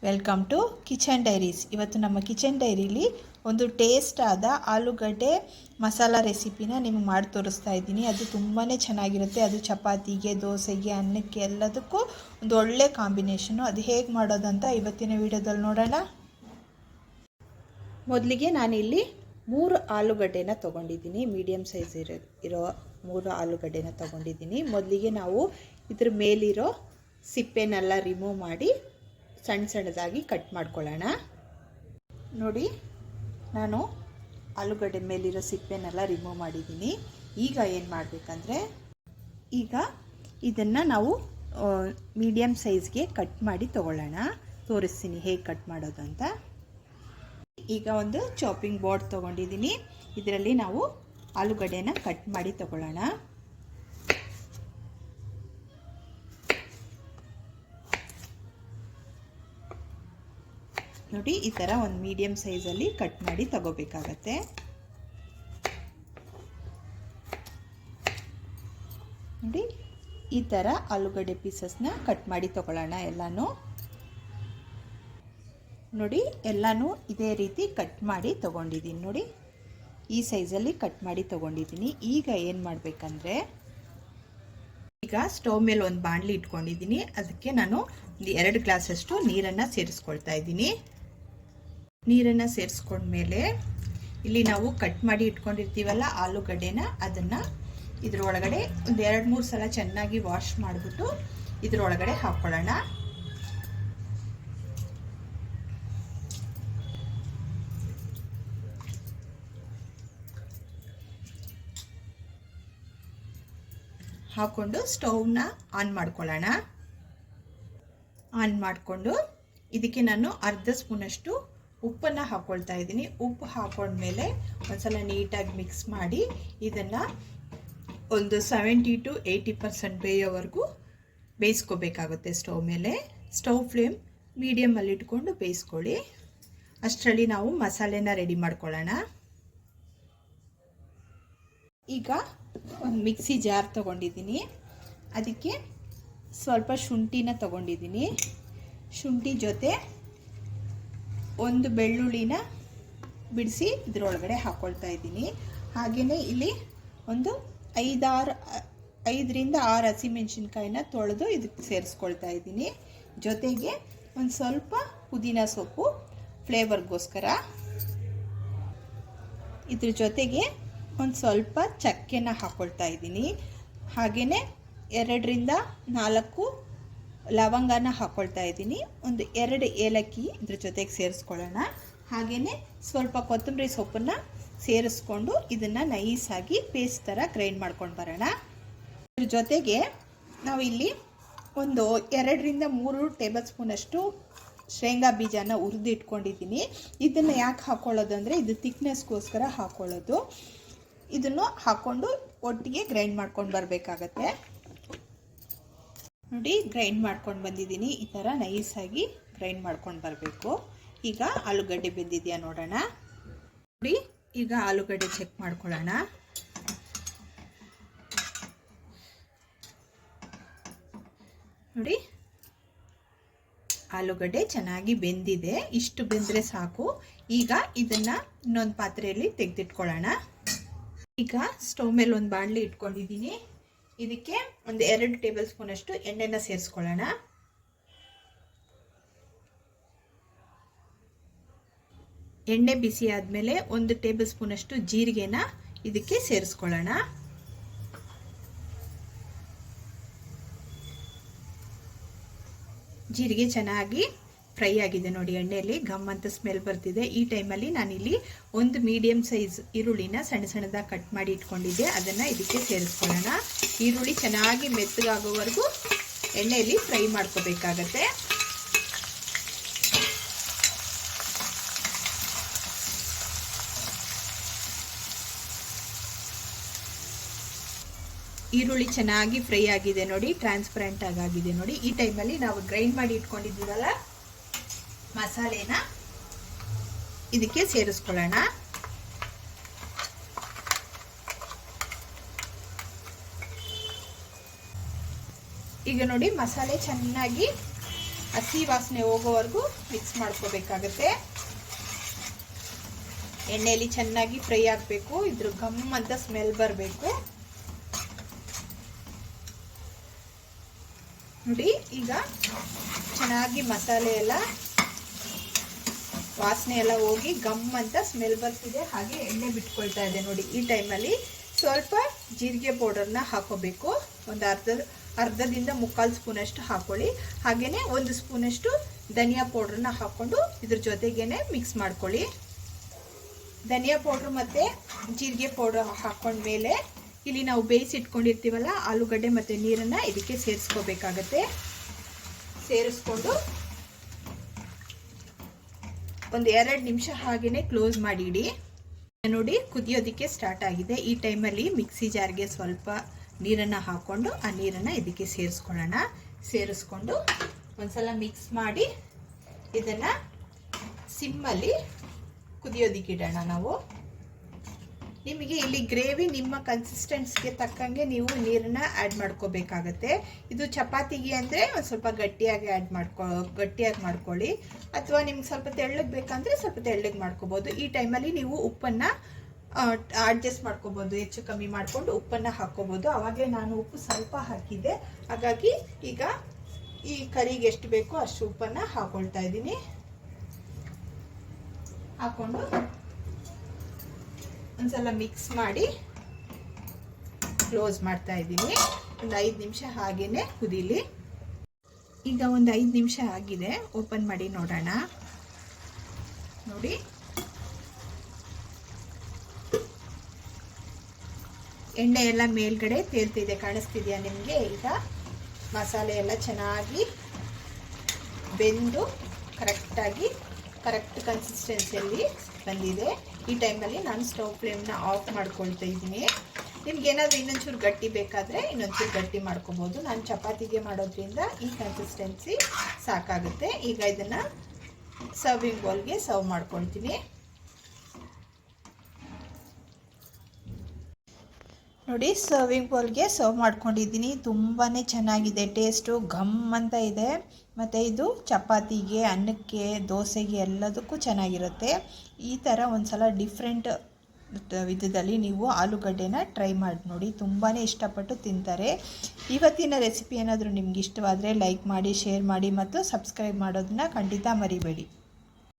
Welcome to kitchen diaries. ಇವತ್ತು ನಮ್ಮ kitchen ಡೈರಿಲಿ ಒಂದು ಟೇಸ್ಟ್ ಆದ ಆಲೂಗಡ್ಡೆ ಮಸಾಲ ರೆಸಿಪಿನ ನಿಮಗೆ ಮಾಡಿ ತೋರಿಸ್ತಾ ಇದ್ದೀನಿ. ಅದು ತುಂಬಾ ಚೆನ್ನಾಗಿರುತ್ತೆ. ಅದು ಚಪಾತಿಗೆ, ದೋಸೆಗೆ, ಅನ್ನಕ್ಕೆ ಎಲ್ಲದಕ್ಕೂ ಒಂದು ಒಳ್ಳೆ ಕಾಂಬಿನೇಷನು. ಅದು ಹೇಗೆ ಮಾಡೋದಂತ ಇವತ್ತಿನ ವಿಡಿಯೋದಲ್ಲಿ ನೋಡೋಣ. ಮೊದಲಿಗೆ ನಾನಿಲ್ಲಿ 3 ಆಲೂಗಡ್ಡೆನ ತೊಗೊಂಡಿದ್ದೀನಿ. ಮೀಡಿಯಮ್ ಸೈಜ್ ಇರೋ 3 ಆಲೂಗಡ್ಡೆನ ತೊಗೊಂಡಿದ್ದೀನಿ. ಮೊದಲಿಗೆ ನಾವು ಇದ್ರ ಮೇಲಿರೋ ಸಿಪ್ಪೆನೆಲ್ಲ ರಿಮೂವ್ ಮಾಡಿ ಸಣ್ಣ ಸಣ್ಣದಾಗಿ ಕಟ್ ಮಾಡ್ಕೊಳ್ಳೋಣ. ನೋಡಿ, ನಾನು ಆಲೂಗಡ್ಡೆ ಮೇಲಿರೋ ಸಿಪ್ಪೆನೆಲ್ಲ ರಿಮೂವ್ ಮಾಡಿದ್ದೀನಿ. ಈಗ ಏನು ಮಾಡಬೇಕಂದ್ರೆ, ಈಗ ಇದನ್ನು ನಾವು ಮೀಡಿಯಮ್ ಸೈಜ್ಗೆ ಕಟ್ ಮಾಡಿ ತೊಗೊಳ್ಳೋಣ. ತೋರಿಸ್ತೀನಿ ಹೇಗೆ ಕಟ್ ಮಾಡೋದು ಅಂತ. ಈಗ ಒಂದು ಚಾಪಿಂಗ್ ಬೋರ್ಡ್ ತೊಗೊಂಡಿದ್ದೀನಿ. ಇದರಲ್ಲಿ ನಾವು ಆಲೂಗಡ್ಡೆನ ಕಟ್ ಮಾಡಿ ತೊಗೊಳ್ಳೋಣ. ನೋಡಿ, ಈ ಥರ ಒಂದು ಮೀಡಿಯಮ್ ಸೈಜಲ್ಲಿ ಕಟ್ ಮಾಡಿ ತಗೋಬೇಕಾಗತ್ತೆ. ನೋಡಿ, ಈ ಥರ ಆಲೂಗಡ್ಡೆ ಪೀಸಸ್ನ ಕಟ್ ಮಾಡಿ ತಗೊಳ್ಳೋಣ ಎಲ್ಲನೂ. ನೋಡಿ, ಎಲ್ಲನೂ ಇದೇ ರೀತಿ ಕಟ್ ಮಾಡಿ ತಗೊಂಡಿದ್ದೀನಿ. ನೋಡಿ, ಈ ಸೈಜಲ್ಲಿ ಕಟ್ ಮಾಡಿ ತಗೊಂಡಿದ್ದೀನಿ. ಈಗ ಏನು ಮಾಡಬೇಕಂದ್ರೆ, ಈಗ ಸ್ಟವ್ ಮೇಲೆ ಒಂದು ಬಾಣಲಿ ಇಟ್ಕೊಂಡಿದ್ದೀನಿ. ಅದಕ್ಕೆ ನಾನು ಒಂದು 2 ಗ್ಲಾಸಷ್ಟು ನೀರನ್ನು ಸೇರಿಸ್ಕೊಳ್ತಾ ಇದ್ದೀನಿ. ನೀರನ್ನು ಸೇರಿಸ್ಕೊಂಡ್ಮೇಲೆ ಇಲ್ಲಿ ನಾವು ಕಟ್ ಮಾಡಿ ಇಟ್ಕೊಂಡಿರ್ತೀವಲ್ಲ ಆಲೂಗಡ್ಡೆನ, ಅದನ್ನು ಇದ್ರೊಳಗಡೆ ಒಂದು 2-3 ಸಲ ಚೆನ್ನಾಗಿ ವಾಶ್ ಮಾಡಿಬಿಟ್ಟು ಇದ್ರೊಳಗಡೆ ಹಾಕ್ಕೊಳ್ಳೋಣ. ಹಾಕ್ಕೊಂಡು ಸ್ಟವ್ನ ಆನ್ ಮಾಡ್ಕೊಳ್ಳೋಣ. ಆನ್ ಮಾಡಿಕೊಂಡು ಇದಕ್ಕೆ ನಾನು ಅರ್ಧ ಸ್ಪೂನಷ್ಟು ಉಪ್ಪನ್ನು ಹಾಕ್ಕೊಳ್ತಾ ಇದ್ದೀನಿ. ಉಪ್ಪು ಹಾಕೊಂಡ್ಮೇಲೆ ಒಂದ್ಸಲ ನೀಟಾಗಿ ಮಿಕ್ಸ್ ಮಾಡಿ ಇದನ್ನು ಒಂದು 70 to 80% ಬೇಯೋವರೆಗೂ ಬೇಯಿಸ್ಕೋಬೇಕಾಗುತ್ತೆ ಸ್ಟವ್ ಮೇಲೆ. ಸ್ಟವ್ ಫ್ಲೇಮ್ ಮೀಡಿಯಮಲ್ಲಿ ಇಟ್ಕೊಂಡು ಬೇಯಿಸ್ಕೊಳ್ಳಿ. ಅಷ್ಟರಲ್ಲಿ ನಾವು ಮಸಾಲೆನ ರೆಡಿ ಮಾಡ್ಕೊಳ್ಳೋಣ. ಈಗ ಒಂದು ಮಿಕ್ಸಿ ಜಾರ್ ತೊಗೊಂಡಿದ್ದೀನಿ. ಅದಕ್ಕೆ ಸ್ವಲ್ಪ ಶುಂಠಿನ ತೊಗೊಂಡಿದ್ದೀನಿ. ಶುಂಠಿ ಜೊತೆ ಒಂದು ಬೆಳ್ಳುಳ್ಳಿನ ಬಿಡಿಸಿ ಇದರೊಳಗಡೆ ಹಾಕ್ಕೊಳ್ತಾ ಇದ್ದೀನಿ. ಹಾಗೆಯೇ ಇಲ್ಲಿ ಒಂದು 5ರಿಂದ 6 ಹಸಿಮೆಣಸಿನ್ಕಾಯಿನ ತೊಳೆದು ಇದಕ್ಕೆ ಸೇರಿಸ್ಕೊಳ್ತಾ ಇದ್ದೀನಿ. ಜೊತೆಗೆ ಒಂದು ಸ್ವಲ್ಪ ಪುದೀನ ಸೊಪ್ಪು ಫ್ಲೇವರ್ಗೋಸ್ಕರ. ಇದ್ರ ಜೊತೆಗೆ ಒಂದು ಸ್ವಲ್ಪ ಚಕ್ಕೆನ ಹಾಕ್ಕೊಳ್ತಾ ಇದ್ದೀನಿ. ಹಾಗೆಯೇ 2ರಿಂದ 4 ಲವಂಗನ ಹಾಕ್ಕೊಳ್ತಾ ಇದ್ದೀನಿ. ಒಂದು 2 ಏಲಕ್ಕಿ ಇದ್ರ ಜೊತೆಗೆ ಸೇರಿಸ್ಕೊಳ್ಳೋಣ. ಹಾಗೆಯೇ ಸ್ವಲ್ಪ ಕೊತ್ತಂಬರಿ ಸೊಪ್ಪನ್ನು ಸೇರಿಸ್ಕೊಂಡು ಇದನ್ನು ನೈಸಾಗಿ ಪೇಸ್ಟ್ ಥರ ಗ್ರೈಂಡ್ ಮಾಡ್ಕೊಂಡು ಬರೋಣ. ಇದ್ರ ಜೊತೆಗೆ ನಾವು ಇಲ್ಲಿ ಒಂದು 2ರಿಂದ 3 ಟೇಬಲ್ ಸ್ಪೂನಷ್ಟು ಶೇಂಗಾ ಬೀಜನ ಹುರಿದು ಇಟ್ಕೊಂಡಿದ್ದೀನಿ. ಇದನ್ನು ಯಾಕೆ ಹಾಕ್ಕೊಳ್ಳೋದು ಅಂದರೆ, ಇದು ಥಿಕ್ನೆಸ್ಗೋಸ್ಕರ ಹಾಕ್ಕೊಳ್ಳೋದು. ಇದನ್ನು ಹಾಕ್ಕೊಂಡು ಒಟ್ಟಿಗೆ ಗ್ರೈಂಡ್ ಮಾಡ್ಕೊಂಡು ಬರಬೇಕಾಗತ್ತೆ. ನೋಡಿ, ಗ್ರೈಂಡ್ ಮಾಡ್ಕೊಂಡು ಬಂದಿದ್ದೀನಿ. ಈ ಥರ ನೈಸಾಗಿ ಗ್ರೈಂಡ್ ಮಾಡ್ಕೊಂಡು ಬರಬೇಕು. ಈಗ ಆಲೂಗಡ್ಡೆ ಬೆಂದಿದೆಯಾ ನೋಡೋಣ. ನೋಡಿ, ಈಗ ಆಲೂಗಡ್ಡೆ ಚೆಕ್ ಮಾಡ್ಕೊಳ್ಳೋಣ. ನೋಡಿ, ಆಲೂಗಡ್ಡೆ ಚೆನ್ನಾಗಿ ಬೆಂದಿದೆ. ಇಷ್ಟು ಬೆಂದರೆ ಸಾಕು. ಈಗ ಇದನ್ನು ಇನ್ನೊಂದು ಪಾತ್ರೆಯಲ್ಲಿ ತೆಗೆದಿಟ್ಕೊಳ್ಳೋಣ. ಈಗ ಸ್ಟವ್ ಮೇಲೆ ಒಂದು ಬಾಣಲಿ ಇಟ್ಕೊಂಡಿದ್ದೀನಿ. ಇದಕ್ಕೆ ಒಂದು 2 ಟೇಬಲ್ ಸ್ಪೂನಷ್ಟು ಎಣ್ಣೆನ ಸೇರಿಸ್ಕೊಳ್ಳೋಣ. ಎಣ್ಣೆ ಬಿಸಿ ಆದಮೇಲೆ 1 ಟೇಬಲ್ ಸ್ಪೂನಷ್ಟು ಜೀರಿಗೆನ ಇದಕ್ಕೆ ಸೇರಿಸ್ಕೊಳ್ಳೋಣ. ಜೀರಿಗೆ ಚೆನ್ನಾಗಿ ಫ್ರೈ ಆಗಿದೆ. ನೋಡಿ, ಎಣ್ಣೆಯಲ್ಲಿ ಘಮ್ ಅಂತ ಸ್ಮೆಲ್ ಬರ್ತಿದೆ. ಈ ಟೈಮಲ್ಲಿ ನಾನಿಲ್ಲಿ ಒಂದು ಮೀಡಿಯಮ್ ಸೈಜ್ ಈರುಳ್ಳಿನ ಸಣ್ಣ ಸಣ್ಣದಾಗಿ ಕಟ್ ಮಾಡಿ ಇಟ್ಕೊಂಡಿದ್ದೆ. ಅದನ್ನು ಇದಕ್ಕೆ ಸೇರಿಸ್ಕೊಳ್ಳೋಣ. ಈರುಳ್ಳಿ ಚೆನ್ನಾಗಿ ಮೆತ್ತಗಾಗೋವರೆಗೂ ಎಣ್ಣೆಯಲ್ಲಿ ಫ್ರೈ ಮಾಡ್ಕೋಬೇಕಾಗತ್ತೆ. ಈರುಳ್ಳಿ ಚೆನ್ನಾಗಿ ಫ್ರೈ ಆಗಿದೆ. ನೋಡಿ, ಟ್ರಾನ್ಸ್ಪರೆಂಟ್ ಆಗಿದೆ. ನೋಡಿ, ಈ ಟೈಮಲ್ಲಿ ನಾವು ಗ್ರೈಂಡ್ ಮಾಡಿ ಇಟ್ಕೊಂಡಿದ್ದೀವಲ್ಲ ಮಸಾಲೆನ ಇದಕ್ಕೆ ಸೇರಿಸ್ಕೊಳ್ಳೋಣ. ಈಗ ನೋಡಿ, ಮಸಾಲೆ ಚೆನ್ನಾಗಿ ಹಸಿ ವಾಸನೆ ಹೋಗೋವರೆಗೂ ಮಿಕ್ಸ್ ಮಾಡ್ಕೋಬೇಕಾಗತ್ತೆ. ಎಣ್ಣೆಯಲ್ಲಿ ಚೆನ್ನಾಗಿ ಫ್ರೈ ಆಗಬೇಕು, ಇದ್ರ ಗಮ್ ಅಂತ ಸ್ಮೆಲ್ ಬರಬೇಕು. ನೋಡಿ ಈಗ ಚೆನ್ನಾಗಿ ಮಸಾಲೆ ಎಲ್ಲ ವಾಸನೆ ಎಲ್ಲ ಹೋಗಿ ಗಮ್ ಅಂತ ಸ್ಮೆಲ್ ಬರ್ತಿದೆ, ಹಾಗೆ ಎಣ್ಣೆ ಬಿಟ್ಕೊಳ್ತಾ ಇದೆ ನೋಡಿ. ಈ ಟೈಮಲ್ಲಿ ಸ್ವಲ್ಪ ಜೀರಿಗೆ ಪೌಡರ್ನ ಹಾಕೋಬೇಕು. ಒಂದು ಅರ್ಧದಿಂದ 3/4 ಸ್ಪೂನಷ್ಟು ಹಾಕೊಳ್ಳಿ. ಹಾಗೆಯೇ 1 ಸ್ಪೂನಷ್ಟು ಧನಿಯಾ ಪೌಡ್ರನ್ನ ಹಾಕ್ಕೊಂಡು ಇದ್ರ ಜೊತೆಗೇನೆ ಮಿಕ್ಸ್ ಮಾಡ್ಕೊಳ್ಳಿ. ಧನಿಯಾ ಪೌಡ್ರ್ ಮತ್ತು ಜೀರಿಗೆ ಪೌಡರ್ ಹಾಕ್ಕೊಂಡ್ಮೇಲೆ ಇಲ್ಲಿ ನಾವು ಬೇಯಿಸಿಟ್ಕೊಂಡಿರ್ತೀವಲ್ಲ ಆಲೂಗಡ್ಡೆ ಮತ್ತು ನೀರನ್ನು ಇದಕ್ಕೆ ಸೇರಿಸ್ಕೋಬೇಕಾಗತ್ತೆ. ಸೇರಿಸ್ಕೊಂಡು ಒಂದು 2 ನಿಮಿಷ ಹಾಗೆಯೇ ಕ್ಲೋಸ್ ಮಾಡಿಡಿ. ನೋಡಿ ಕುದಿಯೋದಕ್ಕೆ ಸ್ಟಾರ್ಟ್ ಆಗಿದೆ. ಈ ಟೈಮಲ್ಲಿ ಮಿಕ್ಸಿ ಜಾರ್ಗೆ ಸ್ವಲ್ಪ ನೀರನ್ನು ಹಾಕ್ಕೊಂಡು ಆ ನೀರನ್ನು ಇದಕ್ಕೆ ಸೇರಿಸ್ಕೊಳ್ಳೋಣ. ಸೇರಿಸ್ಕೊಂಡು ಒಂದ್ಸಲ ಮಿಕ್ಸ್ ಮಾಡಿ ಇದನ್ನು ಸಿಮ್ಮಲ್ಲಿ ಕುದಿಯೋದಕ್ಕೆ ಇಡೋಣ ನಾವು. ನಿಮಗೆ ಇಲ್ಲಿ ಗ್ರೇವಿ ನಿಮ್ಮ ಕನ್ಸಿಸ್ಟೆನ್ಸಿಗೆ ತಕ್ಕಂಗೆ ನೀವು ನೀರನ್ನು ಆ್ಯಡ್ ಮಾಡ್ಕೋಬೇಕಾಗತ್ತೆ. ಇದು ಚಪಾತಿಗೆ ಅಂದರೆ ಒಂದು ಸ್ವಲ್ಪ ಗಟ್ಟಿಯಾಗಿ ಗಟ್ಟಿಯಾಗಿ ಮಾಡ್ಕೊಳ್ಳಿ, ಅಥವಾ ನಿಮ್ಗೆ ಸ್ವಲ್ಪ ತೆಳ್ಳಗೆ ಬೇಕಂದರೆ ಸ್ವಲ್ಪ ತೆಳ್ಳಗೆ ಮಾಡ್ಕೋಬೋದು. ಈ ಟೈಮಲ್ಲಿ ನೀವು ಉಪ್ಪನ್ನು ಅಡ್ಜಸ್ಟ್ ಮಾಡ್ಕೋಬೋದು, ಹೆಚ್ಚು ಕಮ್ಮಿ ಮಾಡಿಕೊಂಡು ಉಪ್ಪನ್ನು ಹಾಕ್ಕೋಬೋದು. ಆವಾಗಲೇ ನಾನು ಉಪ್ಪು ಸ್ವಲ್ಪ ಹಾಕಿದ್ದೆ, ಹಾಗಾಗಿ ಈಗ ಈ ಕರಿಗೆ ಎಷ್ಟು ಬೇಕೋ ಅಷ್ಟು ಉಪ್ಪನ್ನು ಹಾಕ್ಕೊಳ್ತಾ ಇದ್ದೀನಿ. ಹಾಕ್ಕೊಂಡು ಒಂದ್ಸಲ ಮಿಕ್ಸ್ ಮಾಡಿ ಕ್ಲೋಸ್ ಮಾಡ್ತಾ ಇದ್ದೀನಿ. ಒಂದು 5 ನಿಮಿಷ ಹಾಗೇನೆ ಕುದೀಲಿ. ಈಗ ಒಂದು 5 ನಿಮಿಷ ಆಗಿದೆ, ಓಪನ್ ಮಾಡಿ ನೋಡೋಣ. ನೋಡಿ ಎಣ್ಣೆ ಎಲ್ಲ ಮೇಲ್ಗಡೆ ತೇಲ್ತಿದೆ, ಕಾಣಿಸ್ತಿದೆಯಾ ನಿಮಗೆ? ಈಗ ಮಸಾಲೆ ಎಲ್ಲ ಚೆನ್ನಾಗಿ ಬೆಂದು ಕರೆಕ್ಟ್ ಕನ್ಸಿಸ್ಟೆನ್ಸಿಯಲ್ಲಿ ಬಂದಿದೆ. ಈ ಟೈಮಲ್ಲಿ ನಾನು ಸ್ಟವ್ ಫ್ಲೇಮ್ನ ಆಫ್ ಮಾಡ್ಕೊಳ್ತಾ ಇದ್ದೀನಿ. ನಿಮ್ಗೆ ಏನಾದರೂ ಇನ್ನೊಂಚೂರು ಗಟ್ಟಿ ಬೇಕಾದರೆ ಇನ್ನೊಂಚೂರು ಗಟ್ಟಿ ಮಾಡ್ಕೊಬೋದು. ನಾನು ಚಪಾತಿಗೆ ಮಾಡೋದ್ರಿಂದ ಈ ಕನ್ಸಿಸ್ಟೆನ್ಸಿ ಸಾಕಾಗುತ್ತೆ. ಈಗ ಇದನ್ನು ಸರ್ವಿಂಗ್ ಬೌಲ್ಗೆ ಸರ್ವ್ ಮಾಡ್ಕೊಳ್ತೀನಿ. ನೋಡಿ ಸರ್ವಿಂಗ್ ಬೌಲ್ಗೆ ಸರ್ವ್ ಮಾಡ್ಕೊಂಡಿದ್ದೀನಿ. ತುಂಬಾ ಚೆನ್ನಾಗಿದೆ, ಟೇಸ್ಟು ಘಮ್ ಅಂತ ಇದೆ. ಮತ್ತು ಇದು ಚಪಾತಿಗೆ, ಅನ್ನಕ್ಕೆ, ದೋಸೆಗೆ ಎಲ್ಲದಕ್ಕೂ ಚೆನ್ನಾಗಿರುತ್ತೆ. ಈ ಥರ ಒಂದು ಸಲ ಡಿಫ್ರೆಂಟ್ ವಿಧದಲ್ಲಿ ನೀವು ಆಲೂಗಡ್ಡೆನ ಟ್ರೈ ಮಾಡಿ ನೋಡಿ, ತುಂಬಾ ಇಷ್ಟಪಟ್ಟು ತಿಂತಾರೆ. ಇವತ್ತಿನ ರೆಸಿಪಿ ಏನಾದರೂ ನಿಮ್ಗೆ ಇಷ್ಟವಾದರೆ ಲೈಕ್ ಮಾಡಿ, ಶೇರ್ ಮಾಡಿ ಮತ್ತು ಸಬ್ಸ್ಕ್ರೈಬ್ ಮಾಡೋದನ್ನ ಖಂಡಿತ ಮರಿಬೇಡಿ.